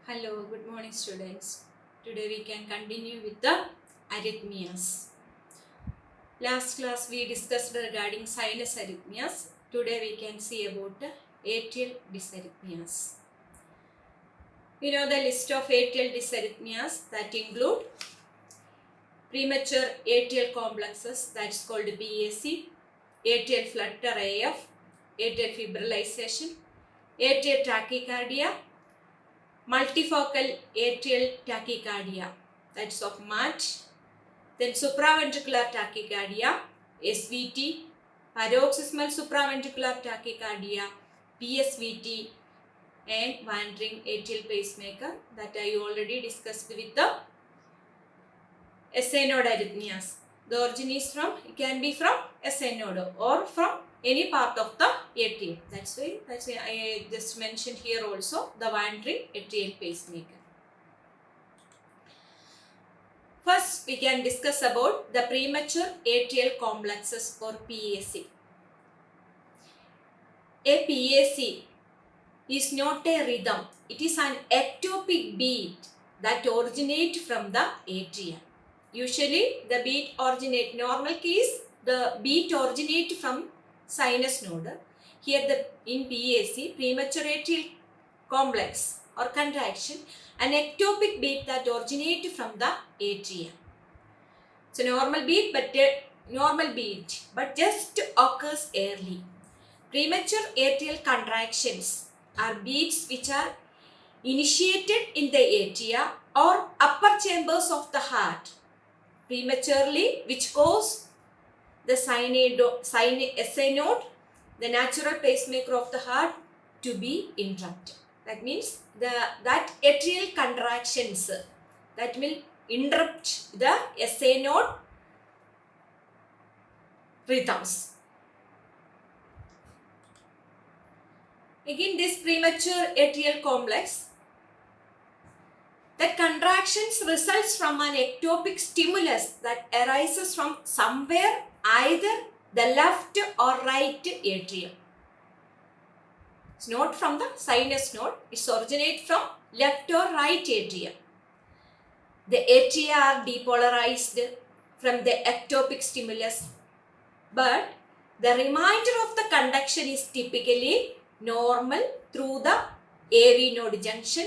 Hello, good morning students. Today we can continue with the arrhythmias. Last class we discussed regarding sinus arrhythmias. Today we can see about the atrial dysarrhythmias. We know the list of atrial dysarrhythmias that include premature atrial complexes, that's called PAC, atrial flutter AF, atrial fibrillation, atrial tachycardia, multifocal atrial tachycardia, that's of MAT, then supraventricular tachycardia, SVT, paroxysmal supraventricular tachycardia, PSVT, and wandering atrial pacemaker that I already discussed with the SA node arrhythmias. The origin is from, it can be from SA node or from any part of the atrium. That's why I just mentioned here also the wandering atrial pacemaker. First, we can discuss about the premature atrial complexes or PAC. A PAC is not a rhythm. It is an ectopic beat that originates from the atria. Usually, the beat originate, normal case, the beat originate from sinus node. Here, in PAC, premature atrial complex or contraction, an ectopic beat that originates from the atria. So normal beat, but just occurs early. Premature atrial contractions are beats which are initiated in the atria or upper chambers of the heart prematurely, which cause the SA node, the natural pacemaker of the heart, to be interrupted. That means that atrial contractions that will interrupt the SA node rhythms. Again, this premature atrial complex, that contractions results from an ectopic stimulus that arises from somewhere, either the left or right atrium. It's not from the sinus node, it originates from left or right atrium. The atria are depolarized from the ectopic stimulus, but the remainder of the conduction is typically normal through the AV node junction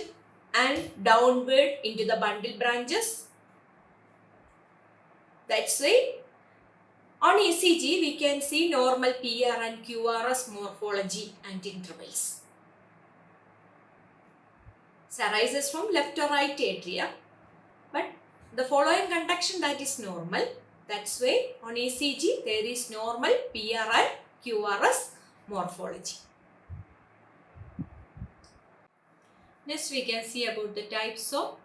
and downward into the bundle branches. That's why on ECG we can see normal PR and QRS morphology and intervals. It arises from left or right atria, but the following conduction that is normal. That's why on ECG there is normal PR and QRS morphology. Next we can see about the types of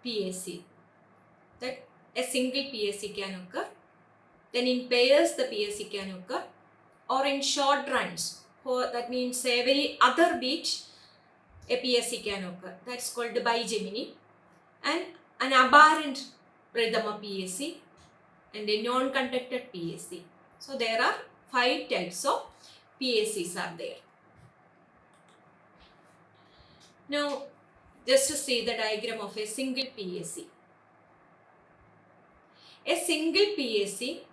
PAC. That a single PAC can occur, then in pairs the PAC can occur, or in short runs, that means every other beat a PAC can occur. That's called bigeminy, and an aberrant rhythm of PAC and a non-conducted PAC. So there are 5 types of PACs are there. Now, just to see the diagram of a single PAC. A single PAC,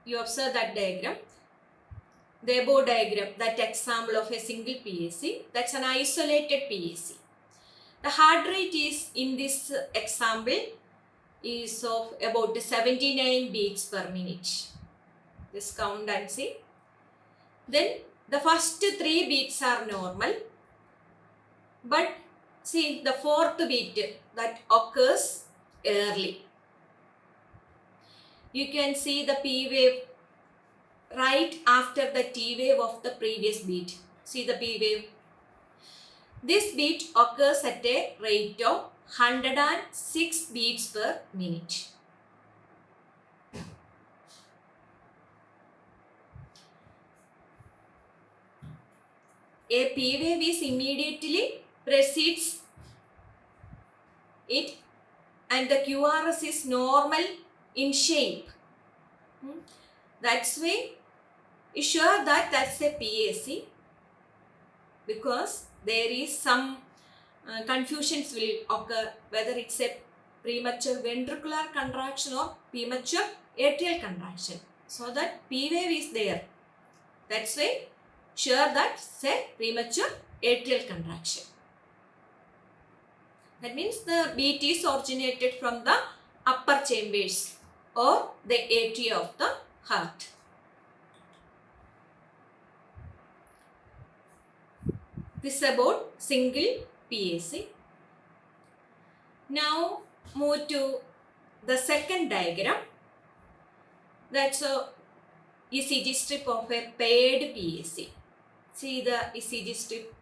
you observe that diagram, the above diagram, that example of a single PAC, that's an isolated PAC. The heart rate is, in this example, is of about 79 beats per minute. Just count and see. Then the first 3 beats are normal, but see the 4th beat that occurs early. You can see the P wave right after the T wave of the previous beat. See the P wave. This beat occurs at a rate of 106 beats per minute. A P wave is immediately precedes it, and the QRS is normal in shape. That's why you sure that that's a PAC, because there is some confusions will occur whether it's a premature ventricular contraction or premature atrial contraction. So that P wave is there. That's why sure that it's a premature atrial contraction. That means the beat is originated from the upper chambers or the atria of the heart. This is about single PAC. Now move to the second diagram. That's a ECG strip of a paired PAC. See the ECG strip.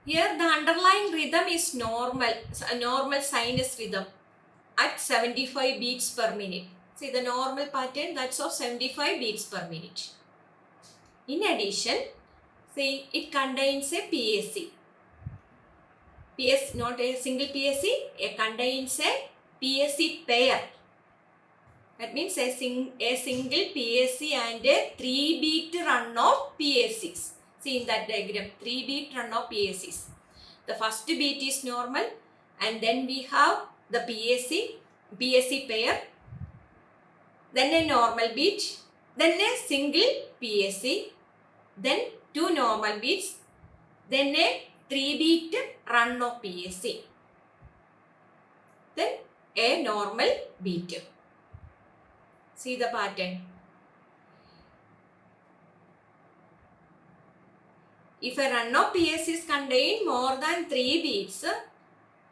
Here the underlying rhythm is normal, a normal sinus rhythm at 75 beats per minute. See the normal pattern, that's of 75 beats per minute. In addition, see it contains a PAC. PS, not a single PAC, it contains a PAC pair. That means a single PAC and a 3-beat run of PACs. See in that diagram, 3-beat run of PACs. The first beat is normal and then we have the PAC pair, then a normal beat, then a single PAC, then 2 normal beats, then a 3-beat run of PAC, then a normal beat. See the pattern. If a run of PACs contain more than 3 beats,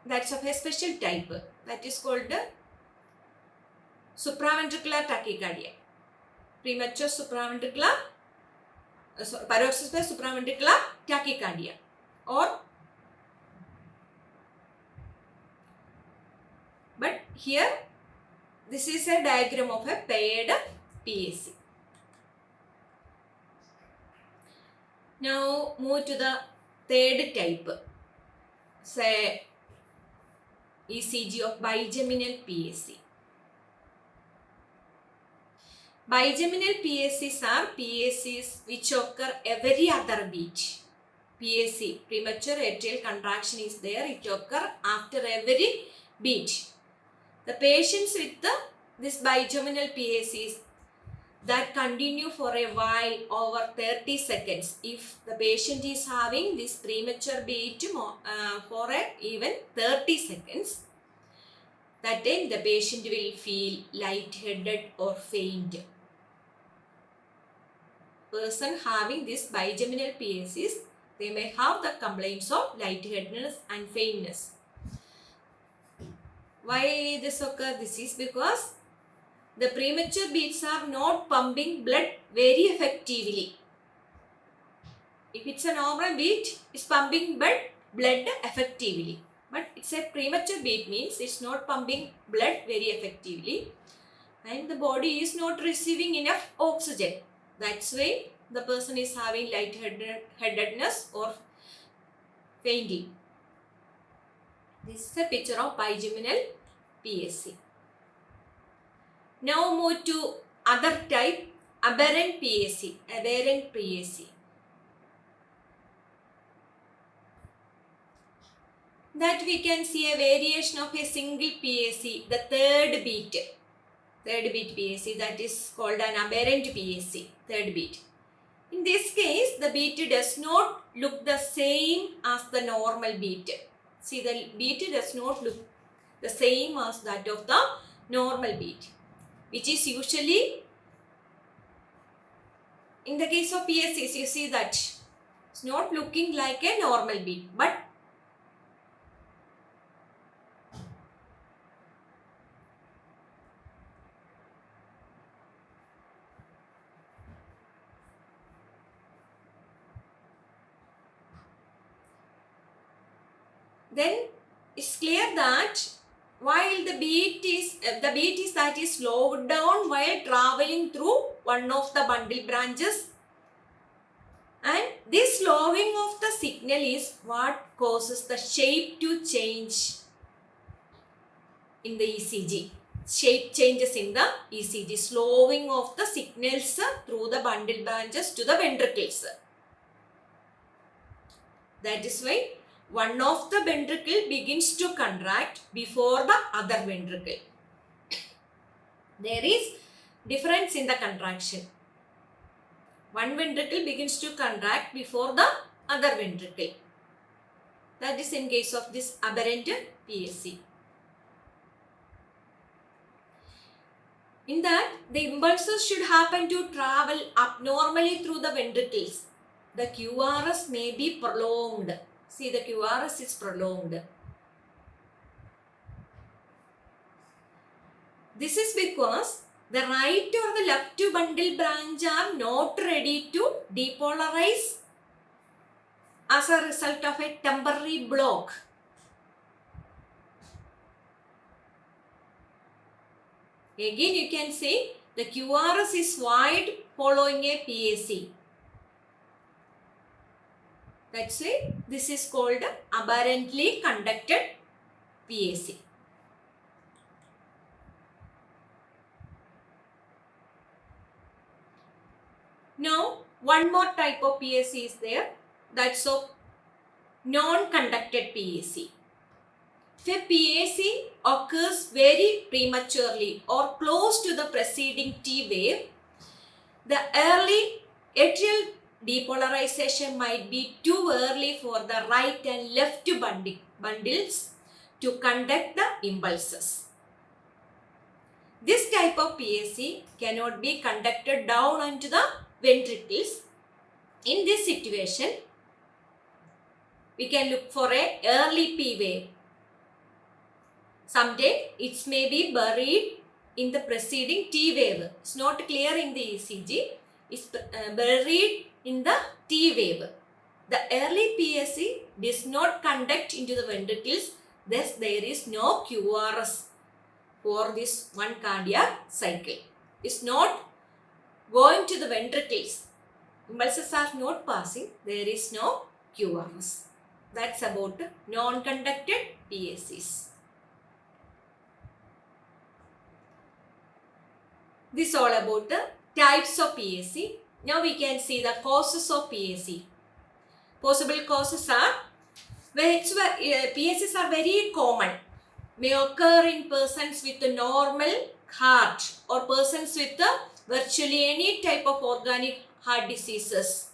that's of a special type. That is called supraventricular tachycardia. Premature supraventricular, paroxysmal supraventricular tachycardia. Or, but here this is a diagram of a paired PAC. Now move to the third type, say ECG of bigeminal PAC. Bigeminal PACs are PACs which occur every other beat. PAC, premature atrial contraction is there, it occurs after every beat. The patients with this bigeminal PACs that continue for a while over 30 seconds. If the patient is having this premature beat for even 30 seconds, that time the patient will feel lightheaded or faint. Person having this bigeminal PACs, they may have the complaints of lightheadedness and faintness. Why this occurs? This is because the premature beats are not pumping blood very effectively. If it's a normal beat, it's pumping blood effectively. But it's a premature beat means it's not pumping blood very effectively and the body is not receiving enough oxygen. That's why the person is having lightheadedness or fainting. This is a picture of bigeminal PAC. Now move to other type, aberrant PAC. That we can see a variation of a single PAC, the third beat PAC, that is called an aberrant PAC, third beat. In this case, the beat does not look the same as the normal beat. See, the beat does not look the same as that of the normal beat, which is usually, in the case of PACs, you see that it's not looking like a normal beat, but then it's clear that while the beat is that is slowed down while traveling through one of the bundle branches, and this slowing of the signal is what causes the shape to change in the ECG. Shape changes in the ECG, slowing of the signals through the bundle branches to the ventricles. That is why one of the ventricle begins to contract before the other ventricle. There is difference in the contraction. One ventricle begins to contract before the other ventricle. That is in case of this aberrant PSC. In that, the impulses should happen to travel abnormally through the ventricles. The QRS may be prolonged. See, the QRS is prolonged. This is because the right or the left bundle branch are not ready to depolarize as a result of a temporary block. Again, you can see the QRS is wide following a PAC. That's why this is called aberrantly conducted PAC. Now, one more type of PAC is there. That's of non-conducted PAC. If a PAC occurs very prematurely or close to the preceding T wave, the early atrial depolarization might be too early for the right and left bundles to conduct the impulses. This type of PAC cannot be conducted down onto the ventricles. In this situation, we can look for an early P wave. Someday it may be buried in the preceding T wave. It's not clear in the ECG. It's buried in the T wave. The early PSC does not conduct into the ventricles. Thus, there is no QRS for this one cardiac cycle. It's not going to the ventricles. Impulses are not passing. There is no QRS. That's about non-conducted PACs. This is all about the types of PAC. Now we can see the causes of PAC. Possible causes are, PACs are very common. May occur in persons with a normal heart or persons with virtually any type of organic heart diseases.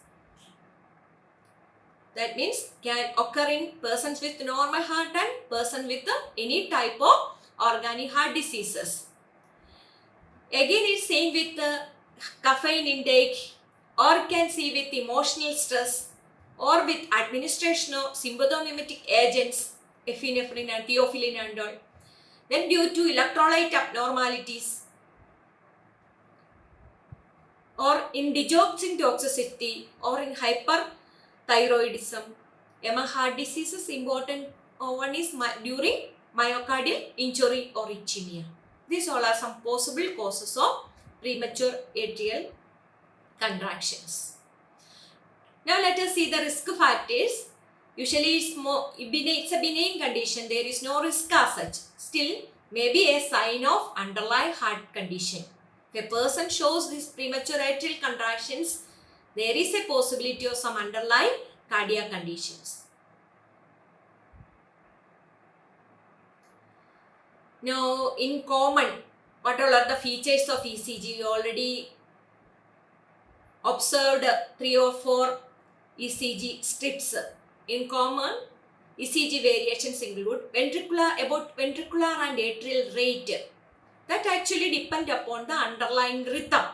That means can occur in persons with normal heart and person with any type of organic heart diseases. Again, it's same with caffeine intake, or can see with emotional stress, or with administration of sympathomimetic agents, epinephrine and theophylline and all. Then due to electrolyte abnormalities, or in digoxin toxicity, or in hyperthyroidism. Among heart diseases, important one is during myocardial injury or ischemia. These all are some possible causes of premature atrial contractions. Now let us see the risk factors. Usually it's a benign condition. There is no risk as such. Still, may be a sign of underlying heart condition. If a person shows these premature atrial contractions, there is a possibility of some underlying cardiac conditions. Now, in common, what all are the features of ECG? We already observed 3 or 4 ECG strips. In common, ECG variations include ventricular and atrial rate. That actually depend upon the underlying rhythm.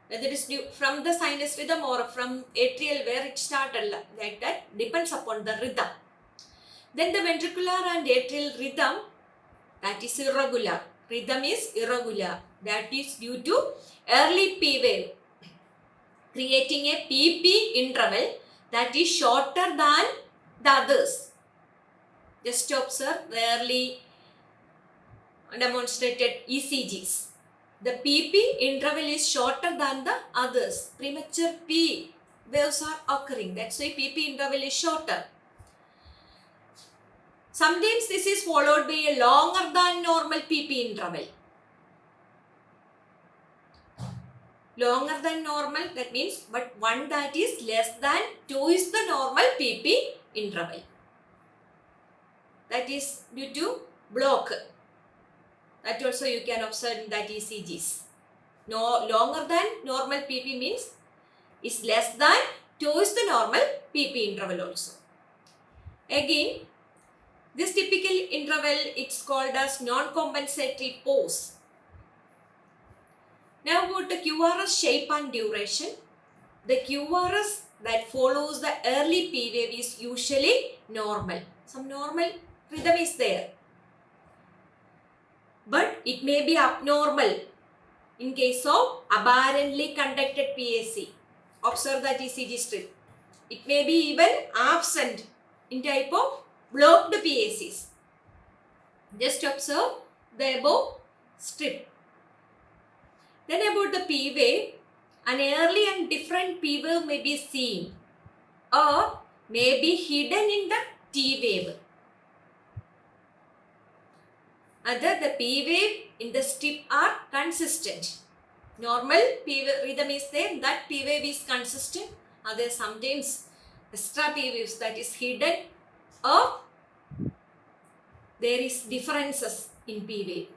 Whether it is from the sinus rhythm or from atrial where it started, like that depends upon the rhythm. Then the ventricular and atrial rhythm, that is irregular. Rhythm is irregular. That is due to early P wave, creating a PP interval that is shorter than the others. Just to observe the early demonstrated ECGs. The PP interval is shorter than the others. Premature P waves are occurring. That's why PP interval is shorter. Sometimes this is followed by a longer than normal PP interval. Longer than normal, that means, but one that is less than 2 is the normal PP interval. That is due to block. That also you can observe in that ECGs. No longer than normal PP means is less than twice the normal PP interval also. Again, this typical interval, it's called as non-compensatory pause. Now about the QRS shape and duration. The QRS that follows the early P wave is usually normal. Some normal rhythm is there. But it may be abnormal in case of apparently conducted PAC. Observe that ECG strip. It may be even absent in type of blocked PACs. Just observe the above strip. Then about the P wave, an early and different P wave may be seen or may be hidden in the T wave. Other the P wave in the strip are consistent. Normal P wave rhythm is there, that P wave is consistent. Other sometimes extra P waves that is hidden or there is differences in P wave.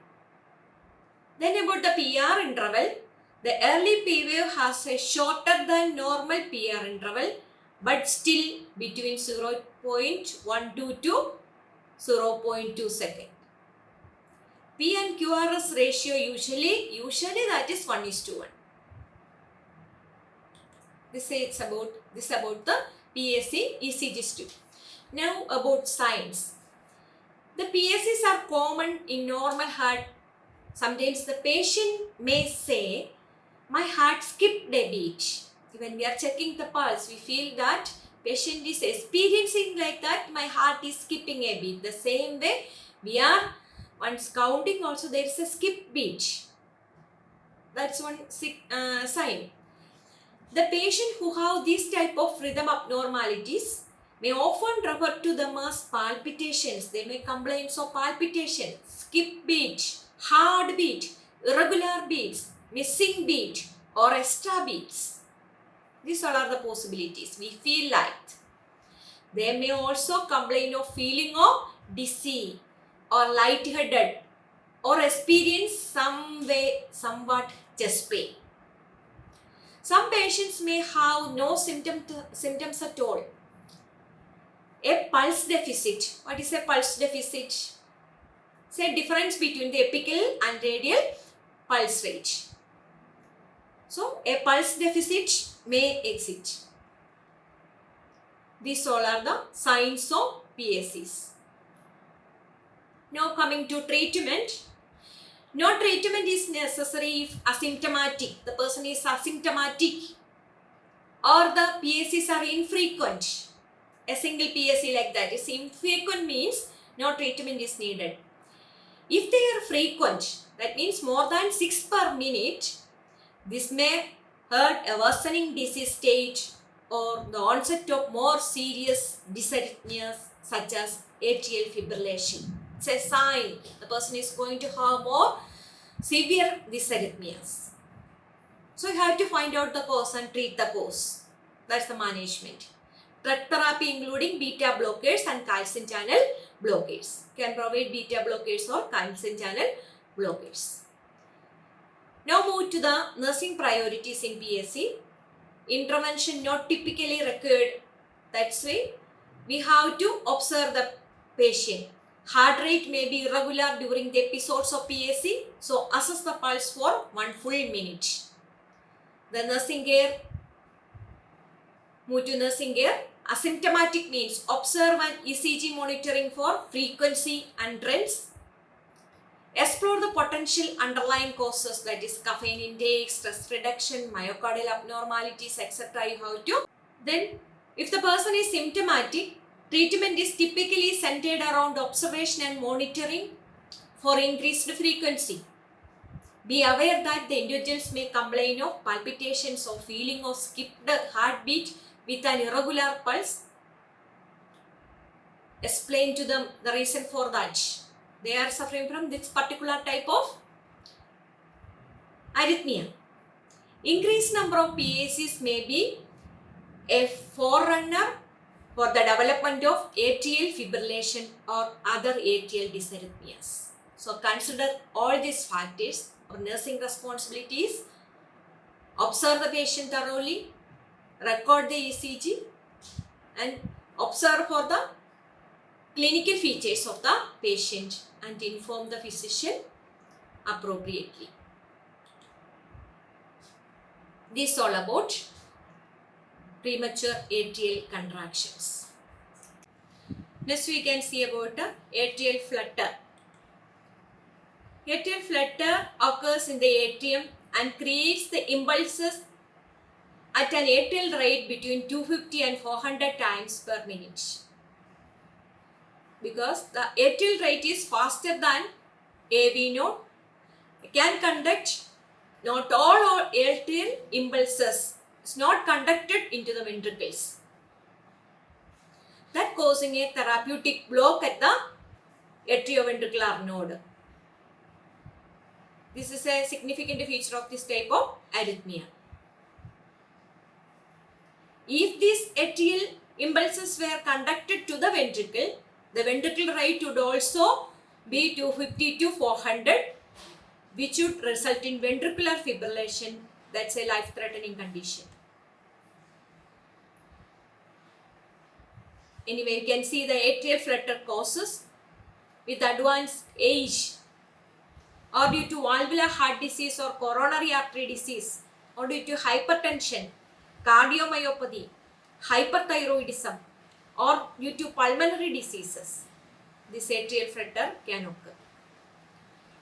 Then about the PR interval, the early P wave has a shorter than normal PR interval but still between 0.12 to 0.2 seconds. P and QRS ratio usually that is 1:1. This is about the PAC ECG strip. Now about signs. The PACs are common in normal heart. Sometimes the patient may say, my heart skipped a beat. When we are checking the pulse, we feel that patient is experiencing like that, my heart is skipping a beat. The same way, we are once counting also there is a skip beat. That's one sign. The patient who have this type of rhythm abnormalities may often refer to them as palpitations. They may complain of palpitation, skip beat, hard beat, irregular beats, missing beat or extra beats. These all are the possibilities. We feel light. They may also complain of feeling of dizzy or lightheaded or experience somewhat chest pain. Some patients may have no symptoms at all. A pulse deficit. What is a pulse deficit? It's a difference between the apical and radial pulse rate. So, a pulse deficit may exist. These all are the signs of PACs. Now coming to treatment. No treatment is necessary if asymptomatic. The person is asymptomatic or the PACs are infrequent. A single PAC like that is infrequent means no treatment is needed. If they are frequent, that means more than 6 per minute, this may hurt a worsening disease state or the onset of more serious dysarrhythmias such as atrial fibrillation. It's a sign the person is going to have more severe dysarrhythmias. So you have to find out the cause and treat the cause. That's the management. Drug therapy including beta blockers and calcium channel blockers. Can provide beta blockers or calcium channel blockers. Now move to the nursing priorities in PAC. Intervention not typically required. That's why we have to observe the patient. Heart rate may be irregular during the episodes of PAC. So assess the pulse for 1 full minute. The nursing care. Move to nursing care. Asymptomatic means observe and ECG monitoring for frequency and trends. Explore the potential underlying causes, that is caffeine intake, stress reduction, myocardial abnormalities, etc. You have to. Then if the person is symptomatic, treatment is typically centered around observation and monitoring for increased frequency. Be aware that the individuals may complain of palpitations or feeling of skipped heartbeat with an irregular pulse. Explain to them the reason for that. They are suffering from this particular type of arrhythmia. Increased number of PACs may be a forerunner for the development of atrial fibrillation or other atrial dysarrhythmias. So consider all these factors or nursing responsibilities, observe the patient thoroughly, record the ECG and observe for the clinical features of the patient and inform the physician appropriately. This is all about premature atrial contractions. Next we can see about atrial flutter. Atrial flutter occurs in the atrium and creates the impulses at an atrial rate between 250 and 400 times per minute. Because the atrial rate is faster than AV node, it can conduct not all atrial impulses. It's not conducted into the ventricles. That causing a therapeutic block at the atrioventricular node. This is a significant feature of this type of arrhythmia. If these atrial impulses were conducted to the ventricle rate would also be 250 to 400, which would result in ventricular fibrillation. That's a life-threatening condition. Anyway, you can see the atrial flutter causes with advanced age or due to valvular heart disease or coronary artery disease or due to hypertension, cardiomyopathy, hyperthyroidism or due to pulmonary diseases. This atrial flutter can occur.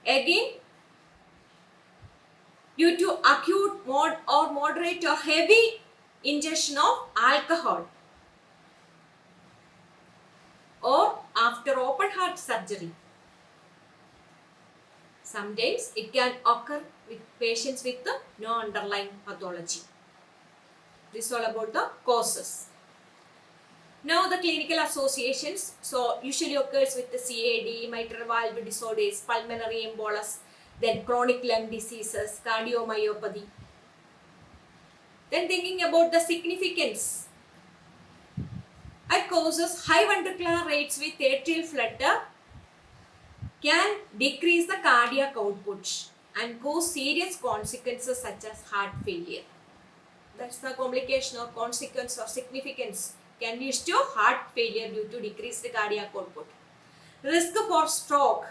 Again, due to acute or moderate or heavy ingestion of alcohol or after open heart surgery. Sometimes it can occur with patients with no underlying pathology. This is all about the causes. Now the clinical associations. So usually occurs with the CAD, mitral valve disorders, pulmonary embolus, then chronic lung diseases, cardiomyopathy. Then thinking about the significance. It causes high ventricular rates with atrial flutter can decrease the cardiac output and cause serious consequences such as heart failure. That's the complication or consequence or significance can lead to heart failure due to decreased cardiac output. Risk for stroke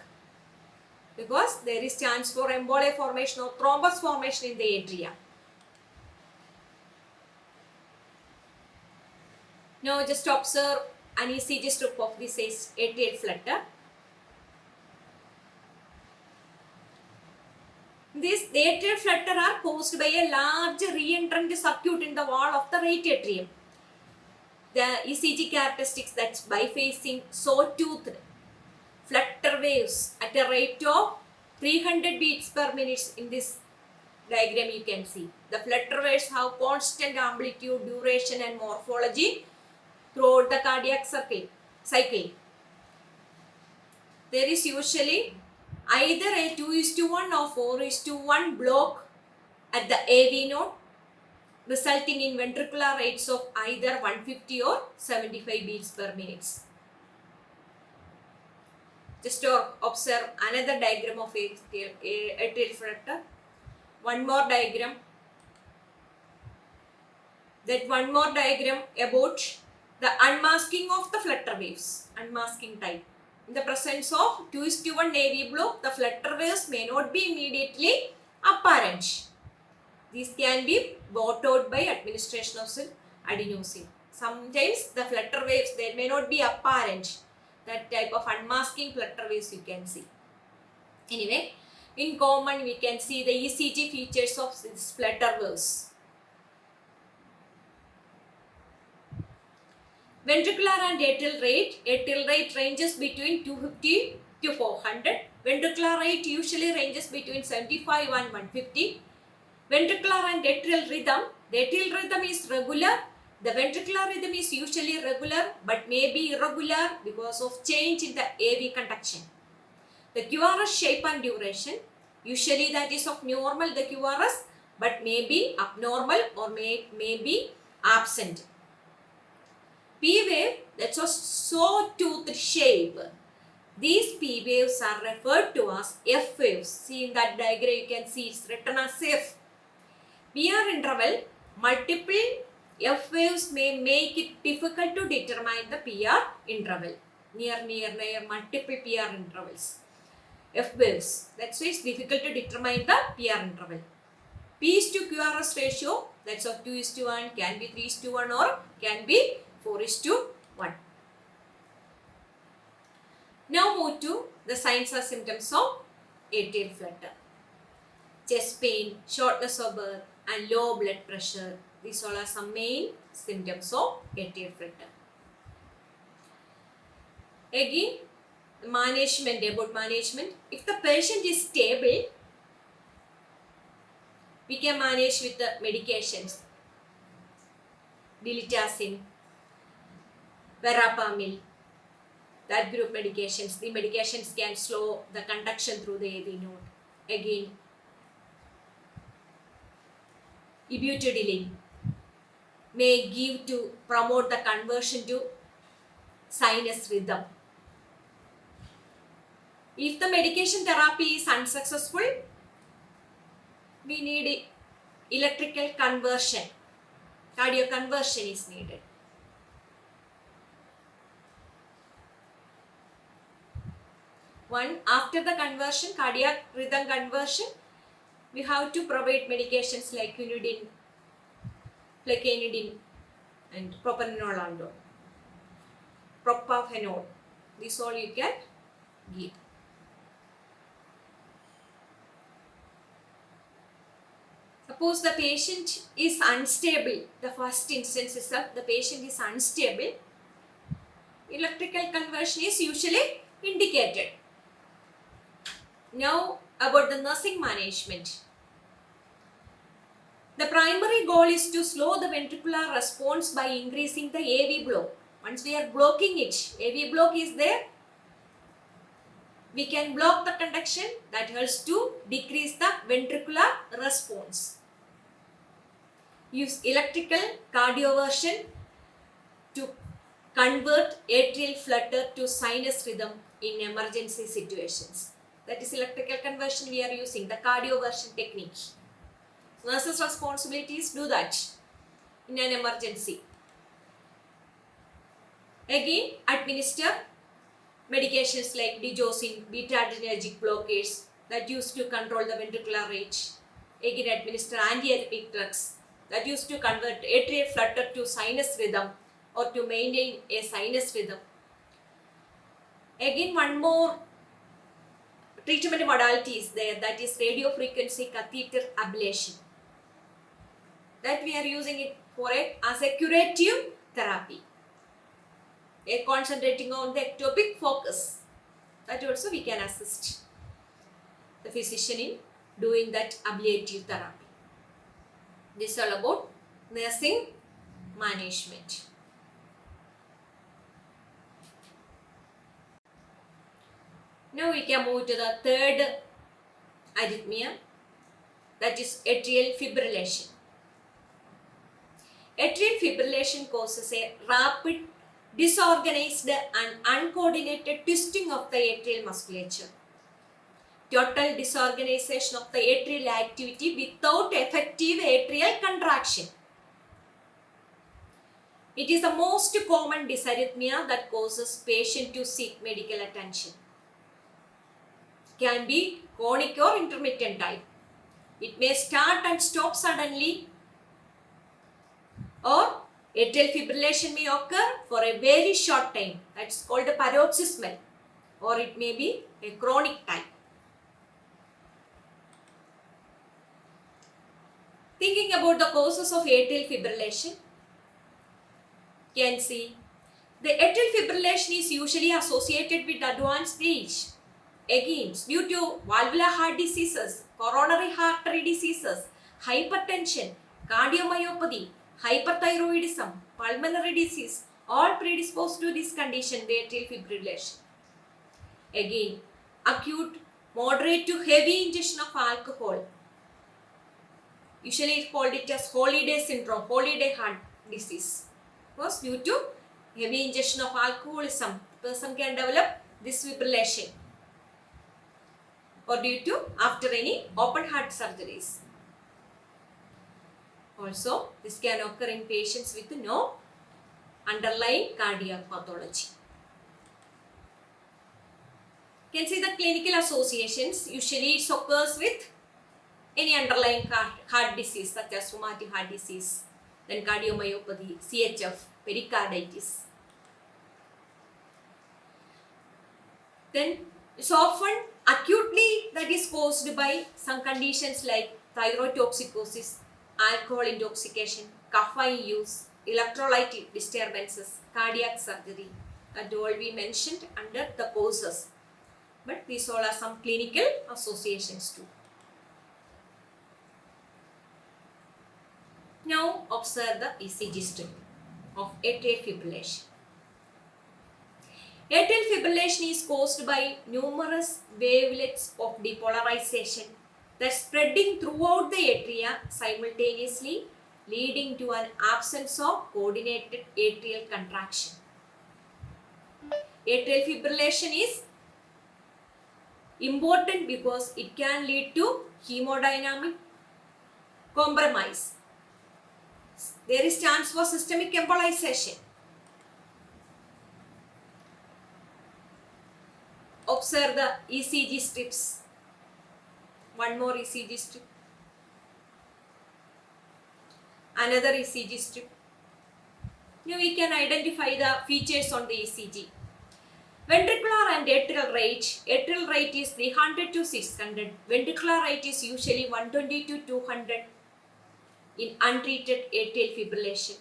because there is chance for emboli formation or thrombus formation in the atria. Now just observe an ECG strip of this atrial flutter. These atrial flutter are caused by a large re-entrant circuit in the wall of the right atrium. The ECG characteristics, that's biphasing sawtooth flutter waves at a rate of 300 beats per minute. In this diagram you can see. The flutter waves have constant amplitude, duration and morphology throughout the cardiac cycle. There is usually either a 2:1 or 4:1 block at the AV node, resulting in ventricular rates of either 150 or 75 beats per minute. Just to observe another diagram of atrial flutter. One more diagram. That one more diagram about the unmasking of the flutter waves, unmasking type. In the presence of 2:1 AV block, the flutter waves may not be immediately apparent. These can be brought out by administration of adenosine. Sometimes the flutter waves, they may not be apparent. That type of unmasking flutter waves you can see. Anyway, in common we can see the ECG features of these flutter waves. Ventricular and atrial rate ranges between 250 to 400. Ventricular rate usually ranges between 75 and 150. Ventricular and atrial rhythm. The atrial rhythm is regular. The ventricular rhythm is usually regular but may be irregular because of change in the AV conduction. The QRS shape and duration. Usually that is of normal, the QRS, but may be abnormal or may be absent. P wave that's a saw-toothed shape. These P waves are referred to as F waves. See in that diagram you can see it's written as F. PR interval, multiple F waves may make it difficult to determine the PR interval. Near, multiple PR intervals. F waves. That's why it's difficult to determine the PR interval. P is to QRS ratio, that's of 2:1, can be 3:1 or can be 4:1. Now move to the signs or symptoms of atrial flutter. Chest pain, shortness of breath and low blood pressure. These all are some main symptoms of atrial flutter. Again, about management. If the patient is stable, we can manage with the medications. Diltiazem, verapamil, that group medications. The medications can slow the conduction through the AV node. Again, ibutadilin may give to promote the conversion to sinus rhythm. If the medication therapy is unsuccessful, we need electrical conversion. Cardioconversion is needed. After the conversion, cardiac rhythm conversion, we have to provide medications like quinidine, plecanidine, and propranolol, propafenol. These all you can give. Suppose the patient is unstable. The first instance is that the patient is unstable. Electrical conversion is usually indicated. Now about the nursing management. The primary goal is to slow the ventricular response by increasing the AV block. Once we are blocking it, AV block is there, we can block the conduction. That helps to decrease the ventricular response. Use electrical cardioversion to convert atrial flutter to sinus rhythm in emergency situations. That is electrical conversion we are using, the cardioversion technique. Nurse's responsibility is to do that in an emergency. Again, administer medications like digoxin, beta-adrenergic blockers that used to control the ventricular rate. Again, administer antiarrhythmic drugs that used to convert atrial flutter to sinus rhythm or to maintain a sinus rhythm. Again, one more treatment modality is there, that is radiofrequency catheter ablation. That we are using it for as a curative therapy. Concentrating on the ectopic focus. That also we can assist the physician in doing that ablative therapy. This is all about nursing management. Now we can move to the third arrhythmia, that is atrial fibrillation. Atrial fibrillation causes a rapid, disorganized and uncoordinated twisting of the atrial musculature. Total disorganization of the atrial activity without effective atrial contraction. It is the most common dysarrhythmia that causes patient to seek medical attention. Can be chronic or intermittent type. It may start and stop suddenly, or atrial fibrillation may occur for a very short time. That's called a paroxysmal, or it may be a chronic type. Thinking about the causes of atrial fibrillation, you can see the atrial fibrillation is usually associated with advanced age. Again, due to valvular heart diseases, coronary artery diseases, hypertension, cardiomyopathy, hyperthyroidism, pulmonary disease, all predisposed to this condition, the atrial fibrillation. Again, acute, moderate to heavy ingestion of alcohol. Usually called it as holiday syndrome, holiday heart disease. Was due to heavy ingestion of alcoholism, the person can develop this fibrillation, or due to after any open heart surgeries. Also, this can occur in patients with no underlying cardiac pathology. You can see the clinical associations. Usually it occurs with any underlying heart disease such as rheumatic heart disease, then cardiomyopathy, CHF, pericarditis. Then it's often acutely that is caused by some conditions like thyroid toxicosis, alcohol intoxication, caffeine use, electrolyte disturbances, cardiac surgery. That all we mentioned under the causes. But these all are some clinical associations too. Now observe the ECG strip of atrial fibrillation. Atrial fibrillation is caused by numerous wavelets of depolarization that spreading throughout the atria simultaneously, leading to an absence of coordinated atrial contraction. Atrial fibrillation is important because it can lead to hemodynamic compromise. There is chance for systemic embolization. Observe the ECG strips. One more ECG strip. Another ECG strip. Now we can identify the features on the ECG. Ventricular and atrial rate. Atrial rate is 300 to 600. Ventricular rate is usually 120 to 200 in untreated atrial fibrillation.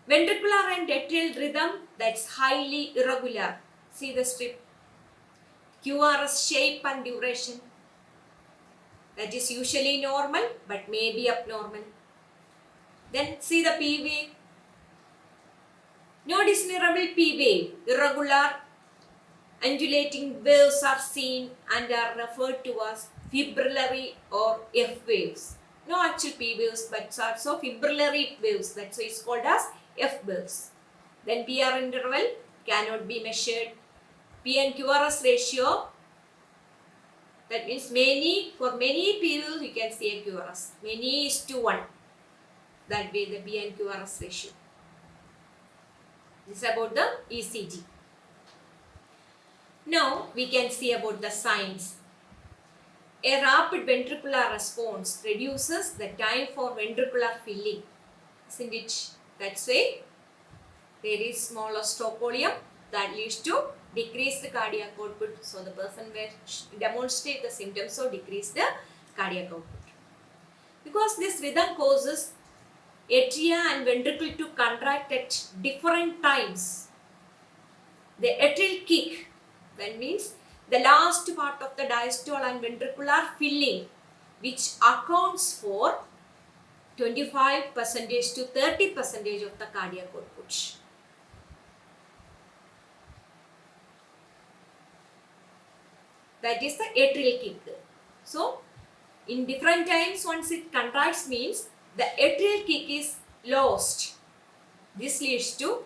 Ventricular and atrial rhythm, that's highly irregular. See the strip. QRS shape and duration. That is usually normal but may be abnormal. Then see the P wave. No discernible P wave. Irregular undulating waves are seen and are referred to as fibrillary or F waves. No actual P waves but also fibrillary waves. That's why it's called as F waves. Then PR interval cannot be measured. P and QRS ratio, that means for many P waves you can see a QRS. Many is to 1. That way the P and QRS ratio. This is about the ECG. Now we can see about the signs. A rapid ventricular response reduces the time for ventricular filling. Isn't it? That's why there is smaller stroke volume that leads to decreased cardiac output. So the person will demonstrate the symptoms of decreased cardiac output. Because this rhythm causes atria and ventricle to contract at different times. The atrial kick, that means the last part of the diastole and ventricular filling, which accounts for 25% to 30% of the cardiac output. That is the atrial kick. So, in different times once it contracts means the atrial kick is lost. This leads to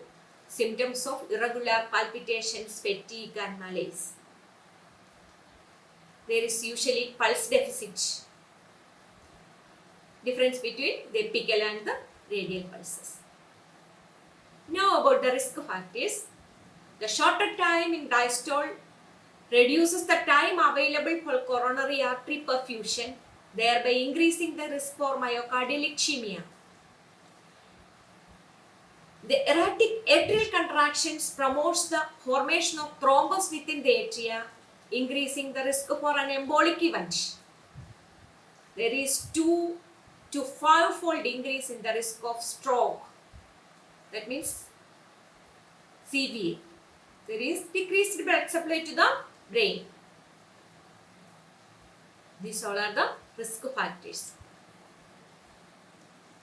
symptoms of irregular palpitations, fatigue and malaise. There is usually pulse deficit. Difference between the apical and the radial pulses. Now about the risk factors. The shorter time in diastole reduces the time available for coronary artery perfusion, thereby increasing the risk for myocardial ischemia. The erratic atrial contractions promotes the formation of thrombus within the atria, increasing the risk for an embolic event. There is 2 to 5-fold increase in the risk of stroke. That means CVA. There is decreased blood supply to the brain. These all are the risk factors.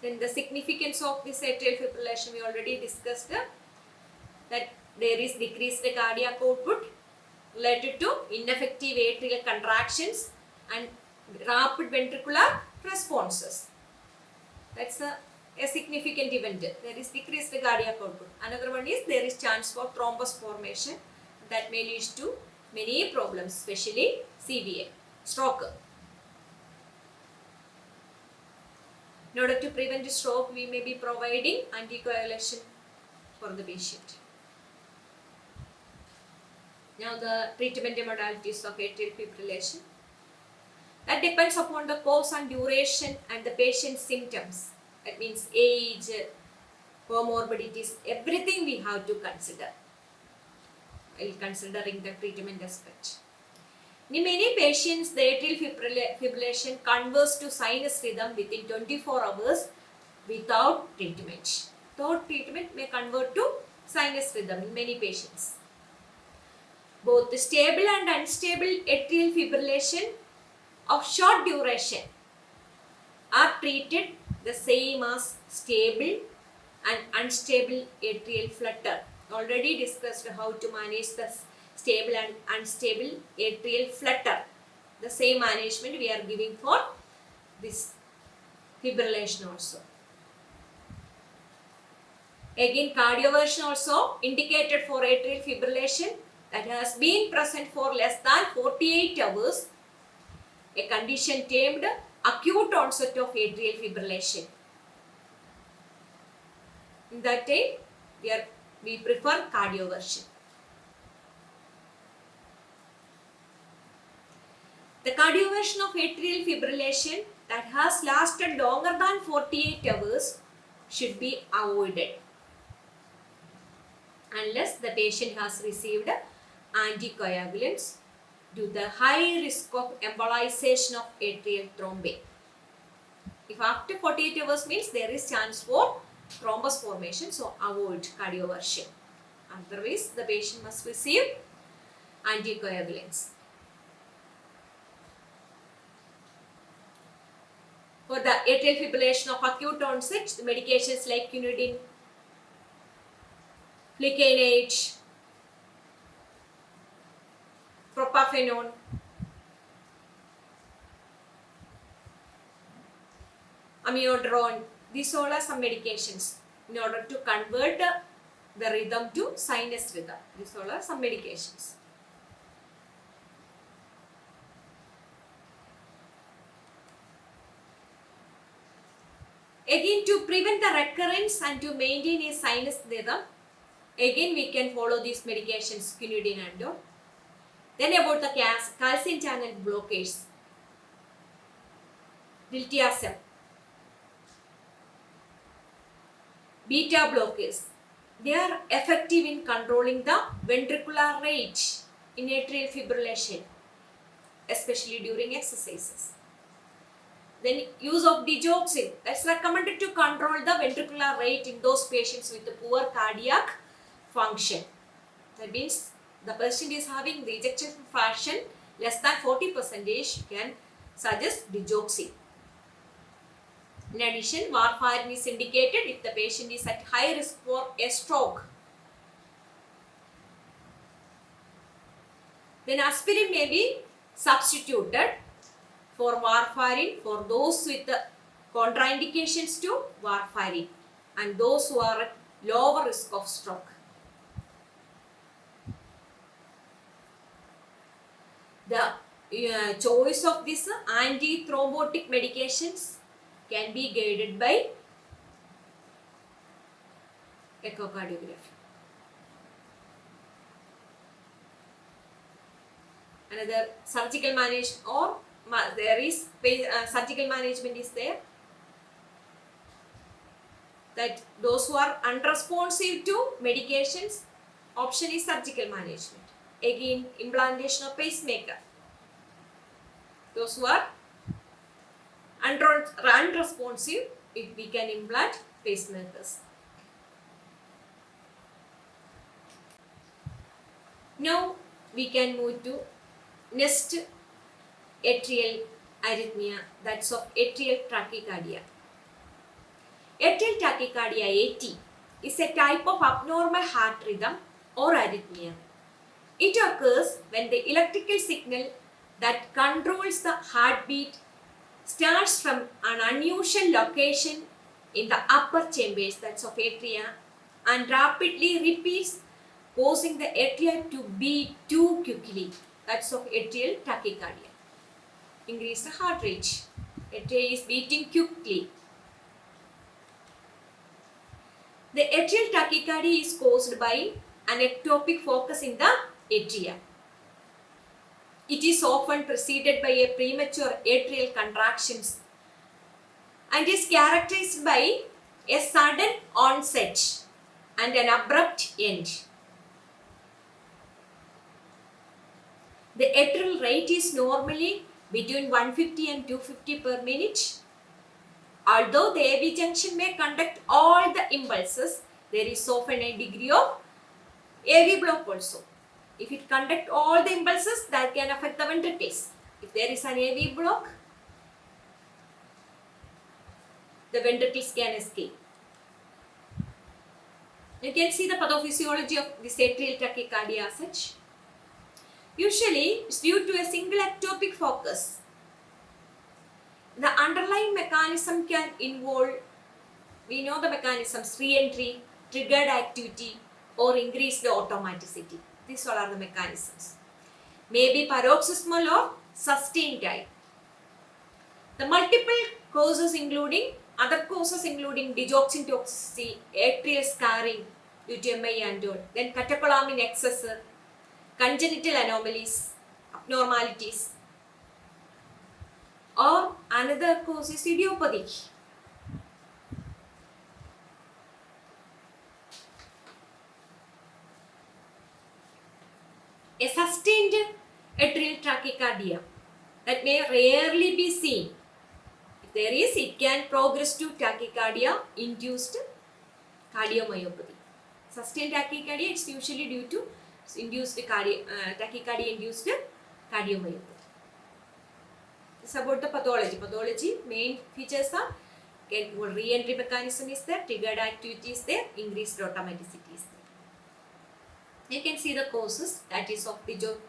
Then the significance of this atrial fibrillation we already discussed, that there is decreased cardiac output related to ineffective atrial contractions and rapid ventricular responses. That's the a significant event. There is decreased cardiac output. Another one is there is chance for thrombus formation that may lead to many problems, especially CVA, stroke. In order to prevent stroke, we may be providing anticoagulation for the patient. Now the treatment modalities of atrial fibrillation. That depends upon the cause and duration and the patient's symptoms. That means age, comorbidities, everything we have to consider while considering the treatment aspect. In many patients, the atrial fibrillation converts to sinus rhythm within 24 hours without treatment. Without treatment may convert to sinus rhythm in many patients. Both the stable and unstable atrial fibrillation of short duration are treated the same as stable and unstable atrial flutter. Already discussed how to manage the stable and unstable atrial flutter. The same management we are giving for this fibrillation also. Again, cardioversion also indicated for atrial fibrillation that has been present for less than 48 hours, a condition termed acute onset of atrial fibrillation. In that time, we prefer cardioversion. The cardioversion of atrial fibrillation that has lasted longer than 48 hours should be avoided unless the patient has received anticoagulants due to the high risk of embolization of atrial thrombi. If after 48 hours means there is chance for thrombus formation, so avoid cardioversion. Otherwise, the patient must receive anticoagulants. For the atrial fibrillation of acute onset, the medications like quinidine, flecainate, propafenone, amiodarone, these all are some medications in order to convert the rhythm to sinus rhythm. These all are some medications. Again, to prevent the recurrence and to maintain a sinus rhythm, again we can follow these medications, quinidine and all. Then about the calcium channel blockers, diltiazem, beta blockers. They are effective in controlling the ventricular rate in atrial fibrillation, especially during exercises. Then use of digoxin, that's recommended to control the ventricular rate in those patients with poor cardiac function. That means the patient is having the ejection fraction less than 40%, you can suggest digoxin. In addition, warfarin is indicated if the patient is at high risk for a stroke. Then aspirin may be substituted for warfarin for those with contraindications to warfarin and those who are at lower risk of stroke. The choice of these antithrombotic medications can be guided by echocardiography. Another surgical management or there is surgical management is there, that those who are unresponsive to medications, option is surgical management. Again, implantation of pacemaker. Those who are unresponsive, we can implant pacemakers. Now we can move to next atrial arrhythmia, that's of atrial tachycardia. Atrial tachycardia, AT, is a type of abnormal heart rhythm or arrhythmia. It occurs when the electrical signal that controls the heartbeat starts from an unusual location in the upper chambers, that's of atria, and rapidly repeats, causing the atria to beat too quickly, that's of atrial tachycardia. Increase the heart rate. Atria is beating quickly. The atrial tachycardia is caused by an ectopic focus in the atria. It is often preceded by a premature atrial contractions and is characterized by a sudden onset and an abrupt end. The atrial rate is normally between 150 and 250 per minute. Although the AV junction may conduct all the impulses, there is often a degree of AV block also. If it conducts all the impulses, that can affect the ventricles. If there is an AV block, the ventricles can escape. You can see the pathophysiology of this atrial tachycardia as such. Usually, it's due to a single ectopic focus. The underlying mechanism can involve, we know the mechanisms, re-entry, triggered activity, or increased automaticity. These all are the mechanisms. Maybe paroxysmal or sustained type. The multiple causes including, other causes including digoxin toxicity, atrial scarring due to MI and all, then catecholamine excess, congenital anomalies, abnormalities, or another cause is idiopathic. A sustained atrial tachycardia that may rarely be seen. If there is, it can progress to tachycardia-induced cardiomyopathy. Sustained tachycardia is usually due to tachycardia-induced cardiomyopathy. This is about the pathology. Pathology main features are re-entry mechanism is there, triggered activity is there, increased automaticity is there. You can see the causes, that is of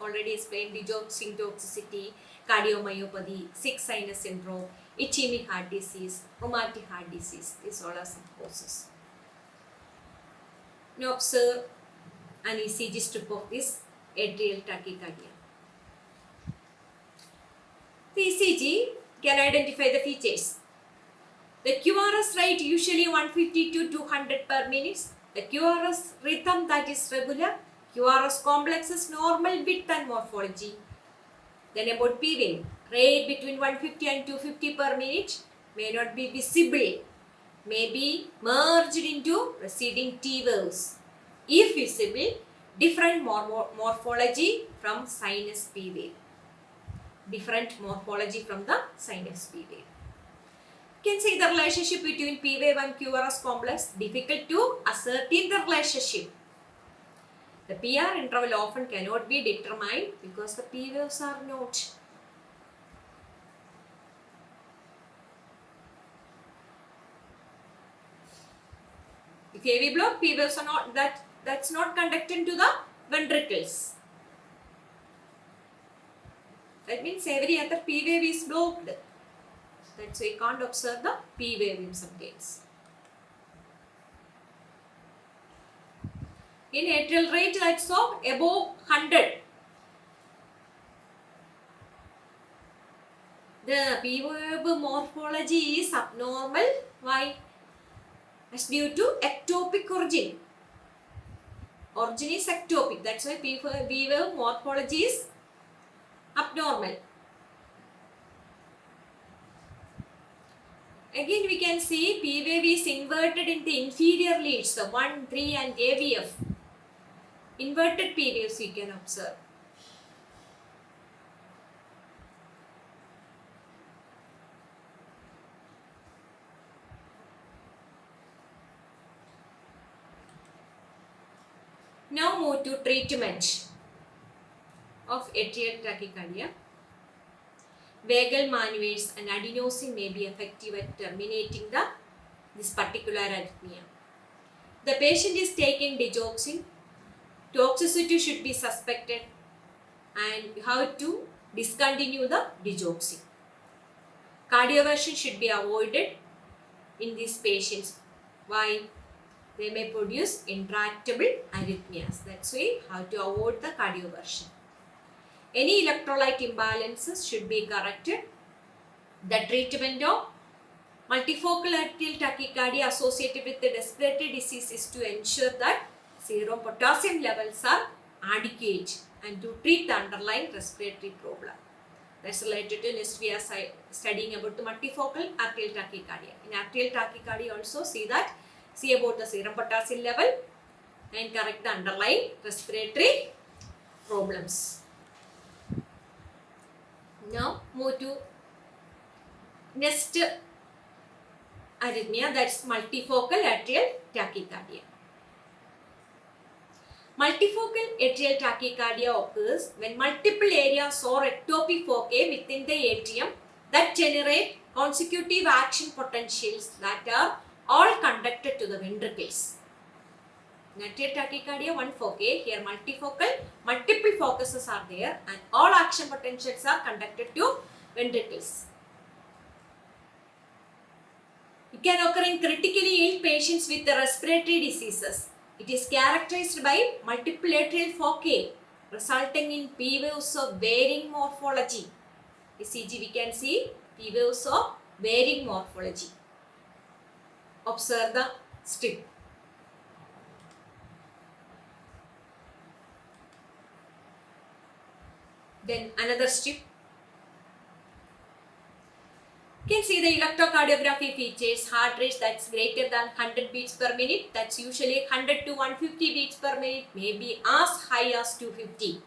already explained, digoxin toxicity, cardiomyopathy, sick sinus syndrome, ischemic heart disease, rheumatic heart disease. These all are some causes. Now observe an ECG strip of this atrial tachycardia. The ECG can identify the features. The QRS rate usually 150 to 200 per minute. The QRS rhythm, that is regular. QRS complex is normal width and morphology. Then about P wave, rate between 150 and 250 per minute, may not be visible, may be merged into receding T waves. If visible, different morphology from sinus P wave. Different morphology from the sinus P wave. You can see the relationship between P wave and QRS complex. Difficult to ascertain the relationship. The PR interval often cannot be determined because the P waves are not. If AV block, P waves are not, that's not conducted to the ventricles. That means every other P wave is blocked. That's why you can't observe the P wave in some cases. In atrial rate, that's of above 100. The P wave morphology is abnormal. Why? It's due to ectopic origin. Origin is ectopic. That's why P wave morphology is abnormal. Again, we can see P wave is inverted in the inferior leads, the 1, 3 and AVF. Inverted P waves we can observe. Now move to treatment of atrial tachycardia. Vagal maneuvers and adenosine may be effective at terminating this particular arrhythmia. The patient is taking digoxin. Toxicity should be suspected and you have to discontinue the digoxin. Cardioversion should be avoided. in these patients. Why? They may produce intractable arrhythmias. That's why you have to avoid the cardioversion. Any electrolyte imbalances should be corrected. The treatment of multifocal atrial tachycardia associated with the respiratory disease is to ensure that serum potassium levels are adequate and to treat the underlying respiratory problem. That's related to next we are studying about the multifocal atrial tachycardia. In atrial tachycardia also see about the serum potassium level and correct the underlying respiratory problems. Now move to next arrhythmia, that's multifocal atrial tachycardia. Multifocal atrial tachycardia occurs when multiple areas or ectopy foci within the atrium that generate consecutive action potentials that are all conducted to the ventricles. In atrial tachycardia, one foci, here multifocal, multiple focuses are there and all action potentials are conducted to ventricles. It can occur in critically ill patients with the respiratory diseases. It is characterized by multiple atrial foci resulting in P waves of varying morphology. ECG we can see P waves of varying morphology. Observe the strip. Then another strip. You can see the electrocardiography features heart rate that's greater than 100 beats per minute. That's usually 100 to 150 beats per minute, maybe as high as 250.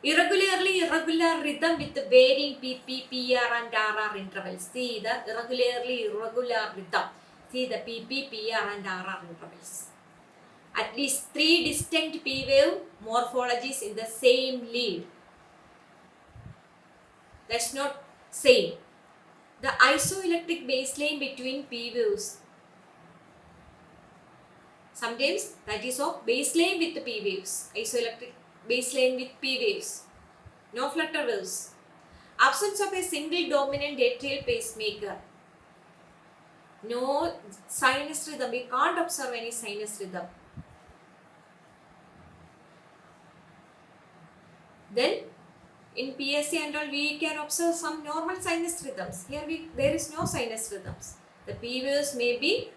Irregular rhythm with varying PP, PR and RR intervals. See the irregular rhythm. See the PP, PR and RR intervals. At least 3 distinct P wave morphologies in the same lead. That's not same. The isoelectric baseline between P waves. Sometimes that is of baseline with P waves. Isoelectric baseline with P waves. No flutter waves. Absence of a single dominant atrial pacemaker. No sinus rhythm. We can't observe any sinus rhythm. Then in PSA and all, we can observe some normal sinus rhythms. Here there is no sinus rhythms. The P waves may be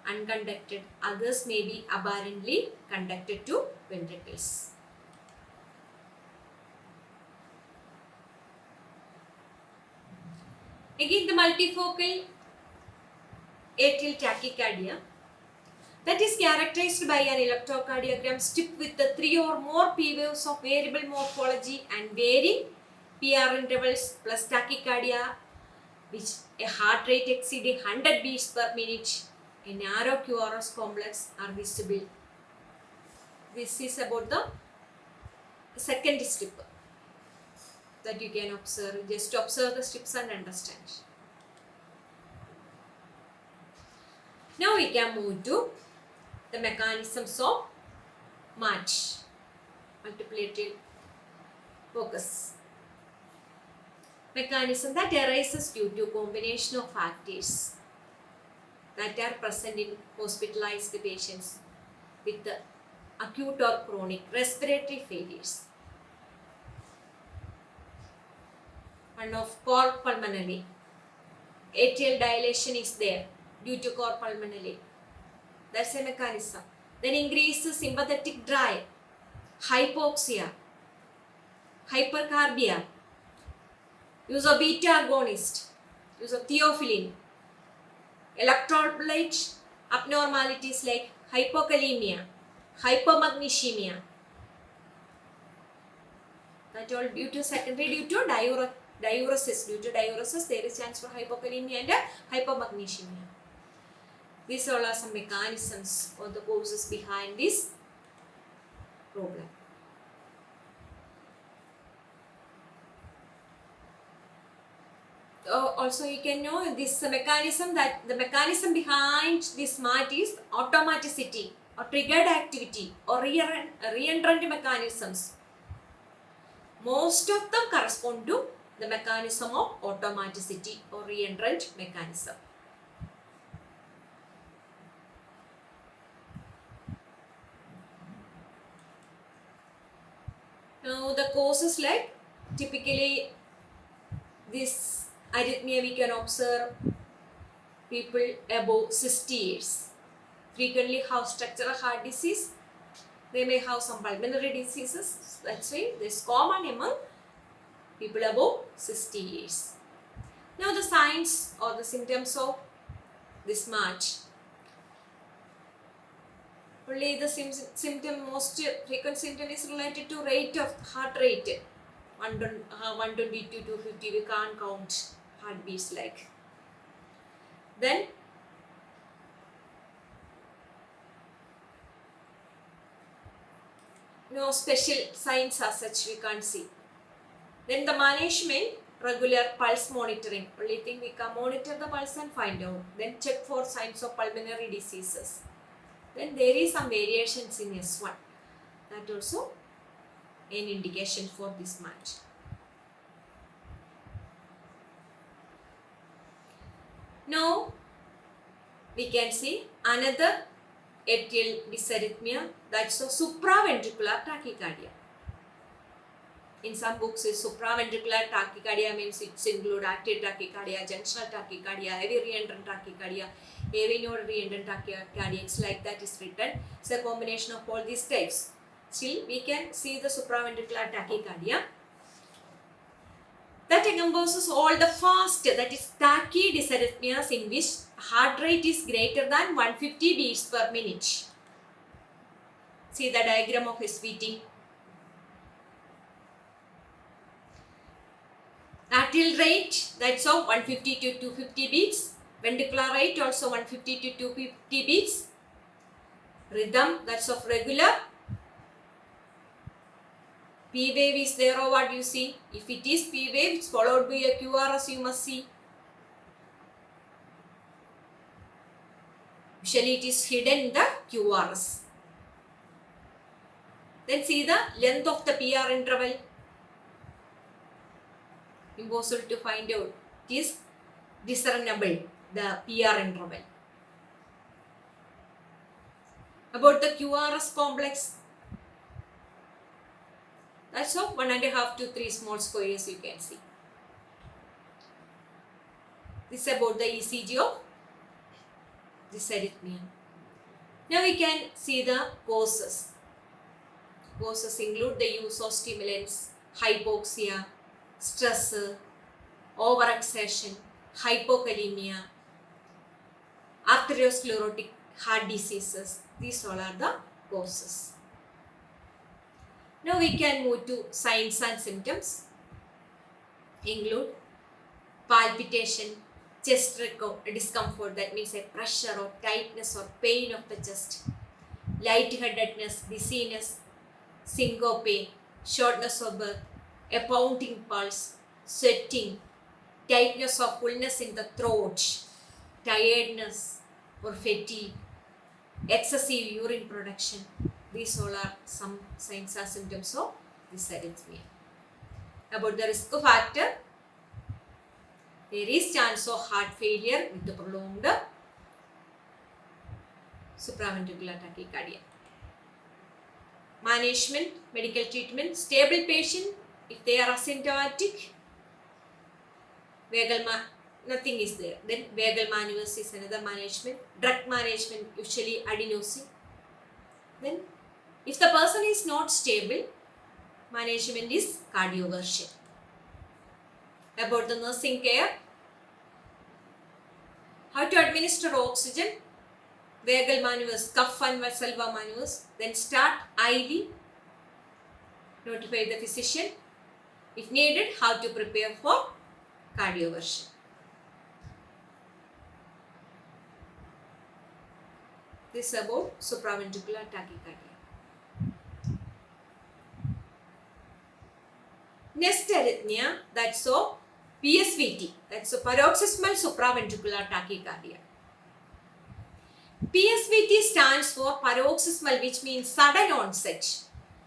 unconducted, others may be apparently conducted to ventricles. Again, the multifocal atrial tachycardia that is characterized by an electrocardiogram strip with the 3 or more P waves of variable morphology and varying PR intervals plus tachycardia, which a heart rate exceeding 100 beats per minute, a narrow QRS complex are visible. This is about the second strip that you can observe. Just observe the strips and understand. Now we can move to the mechanisms of MAT, multiple atrial focus. Mechanism that arises due to combination of factors that are present in hospitalized patients with the acute or chronic respiratory failures. One of cor pulmonale. Atrial dilation is there due to cor pulmonale. That's a mechanism. Then increases sympathetic drive, hypoxia, hypercarbia, use of beta agonist, use of theophylline, electrolyte abnormalities like hypokalemia, hypomagnesemia. That all due to secondary due to diuresis. Due to diuresis, there is chance for hypokalemia and hypomagnesemia. These all are some mechanisms or the causes behind this problem. Also, you can know this mechanism that the mechanism behind this MAT is automaticity or triggered activity or reentrant mechanisms. Most of them correspond to the mechanism of automaticity or reentrant mechanism. Now the causes, like typically this arrhythmia we can observe people above 60 years frequently have structural heart disease. They may have some pulmonary diseases. That's why this is common among people above 60 years. Now the signs or the symptoms of this MASH. Only the most frequent symptom is related to rate of heart rate. 120 to 250, we can't count heartbeats like. Then no special signs as such we can't see. Then the management, regular pulse monitoring. Only thing we can monitor the pulse and find out. Then check for signs of pulmonary diseases. Then there is some variations in S1. That also an indication for this MASH. Now we can see another atrial dysarrhythmia, that's a supraventricular tachycardia. In some books, supraventricular tachycardia means it includes active tachycardia, junctional tachycardia, heavy reentrant tachycardia, heavy node reentrant tachycardia. It's like that is written. It's a combination of all these types. Still, we can see the supraventricular tachycardia. That encompasses all the fast, that is tachydysarrhythmias in which heart rate is greater than 150 beats per minute. See the diagram of SVT. Atrial rate, that's of 150 to 250 beats. Ventricular rate also 150 to 250 beats. Rhythm, that's of regular. P wave is there or what you see. If it is P wave, it's followed by a QRS, you must see. Usually it is hidden in the QRS. Then see the length of the PR interval. Impossible to find out. It is discernible, the PR interval. About the QRS complex, that's of 1.5 to 3 small squares you can see. This is about the ECG of dysarrhythmia. Now we can see the causes. Causes include the use of stimulants, hypoxia, stress, overexertion, hypokalemia, arteriosclerotic heart diseases. These all are the causes. Now we can move to signs and symptoms. Include palpitation, chest discomfort, that means a pressure or tightness or pain of the chest, lightheadedness, dizziness, syncope, shortness of breath, a pounding pulse, sweating, tightness or fullness in the throat, tiredness or fatigue, excessive urine production. These all are some signs and symptoms of dysarrhythmia. About the risk factor, there is chance of heart failure with the prolonged supraventricular tachycardia. Management, medical treatment, stable patient, if they are asymptomatic, nothing is there. Then vagal maneuvers is another management. Drug management, usually adenosine. Then if the person is not stable, management is cardioversion. About the nursing care, how to administer oxygen, vagal maneuvers, cuff and Valsalva maneuvers. Then start IV, notify the physician. If needed, how to prepare for cardioversion. This is about supraventricular tachycardia. Next arrhythmia, that's of PSVT, that's a paroxysmal supraventricular tachycardia. PSVT stands for paroxysmal, which means sudden onset.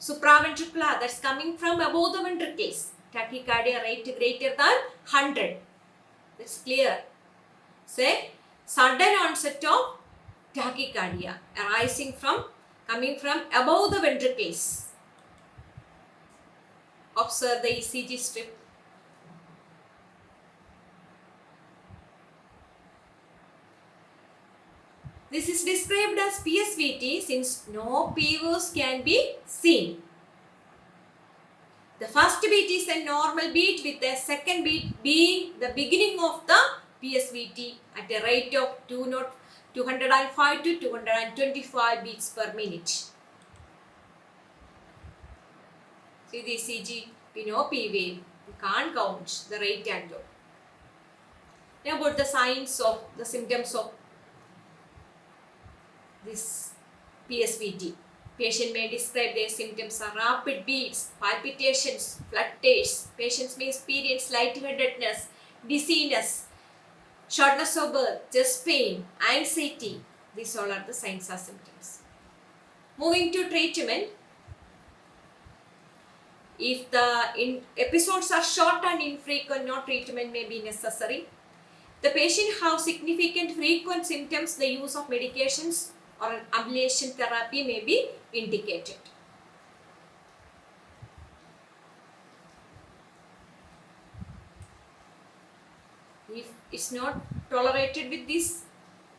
Supraventricular, that's coming from above the ventricles. Tachycardia rate greater than 100. That's clear. Say, sudden onset of tachycardia arising from, coming from above the ventricles. Observe the ECG strip. This is described as PSVT since no P waves can be seen. The first beat is a normal beat with the second beat being the beginning of the PSVT at a rate of 205 to 225 beats per minute. See the ECG, we know P wave, we can't count the rate and low. Now about the signs of the symptoms of this PSVT. Patient may describe their symptoms are rapid beats, palpitations, flutters. Patients may experience lightheadedness, dizziness, shortness of breath, chest pain, anxiety. These all are the signs or symptoms. Moving to treatment. If the episodes are short and infrequent, no treatment may be necessary. The patient have significant frequent symptoms, the use of medications or an ablation therapy may be indicated. If it's not tolerated with this,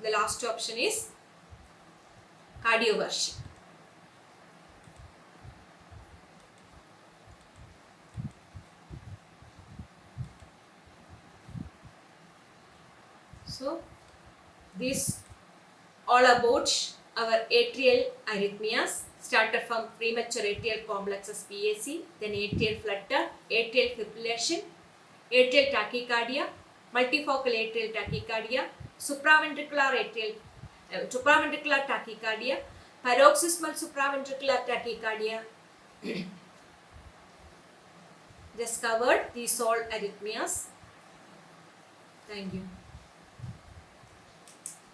the last option is cardioversion. So, this all about our atrial arrhythmias, started from premature atrial complexes PAC, then atrial flutter, atrial fibrillation, atrial tachycardia, multifocal atrial tachycardia, supraventricular tachycardia, paroxysmal supraventricular tachycardia. Just covered these all arrhythmias. Thank you.